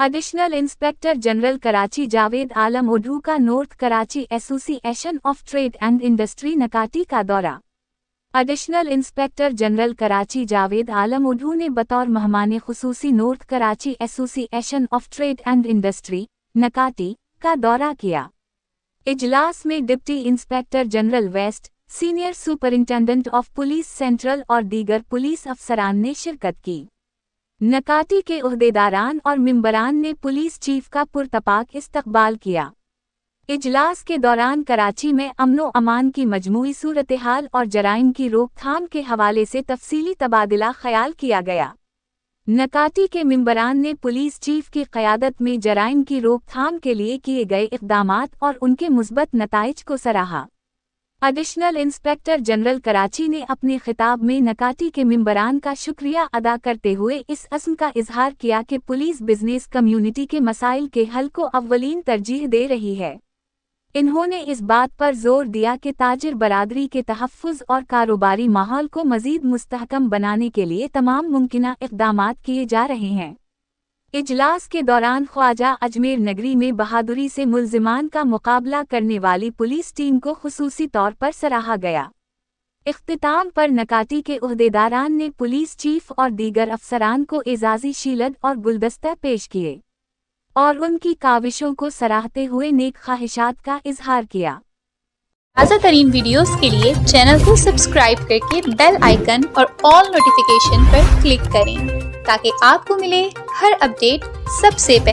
Additional inspector general Karachi Javed Alam Odho का north Karachi association of trade and industry नकाटी का दौरा। Additional inspector general Karachi Javed Alam Odho ने बतौर मेहमान खुसूसी north Karachi association of trade and industry नकाटी का दौरा किया। इजलास में deputy inspector general west, senior superintendent of police central और दीगर पुलिस अफसरान ने शिरकत की। नकाटी के उहदेदारान और मेंबरान ने पुलिस चीफ का पुरतपाक इस्तकबाल किया। इजलास के दौरान कराची में अमनो अमान की मजमूई सूरत-ए-हाल और जराइम की रोकथाम के हवाले से तफसीली तबादला ख्याल किया गया। नकाटी के मेंबरान ने पुलिस चीफ की क़यादत में जराइम की रोकथाम के लिए किए गए इक़दामात और उनके मुस्बत नताइज को सराहा। एडिशनल इंस्पेक्टर जनरल कराची ने अपने खिताब में नकाटी के मेंबरान का शुक्रिया अदा करते हुए इस अज़्म का इजहार किया कि पुलिस बिजनेस कम्युनिटी के मसाइल के हल को अव्वलीन तरजीह दे रही है। इन्होंने इस बात पर जोर दिया कि ताजिर बरादरी के तहफ़्फ़ुज़ और कारोबारी माहौल को मज़ीद मुस्तहकम बनाने के लिए तमाम मुमकिना इक़दामात किए जा रहे हैं। इजलास के दौरान ख्वाजा अजमेर नगरी में बहादुरी से मुल्ज़िमान का मुकाबला करने वाली पुलिस टीम को खुसूसी तौर पर सराहा गया। इख्तिताम पर नकाटी के उहदेदारान ने पुलिस चीफ और दीगर अफसरान को एजाज़ी शील्ड और गुलदस्ता पेश किए और उनकी काविशों को सराहते हुए नेक ख्वाहिशात का इजहार किया। ताज़ा तरीन वीडियोस के लिए चैनल को सब्सक्राइब करके बेल आइकन और ऑल नोटिफिकेशन पर क्लिक करें ताकि आपको मिले हर अपडेट सबसे पहले।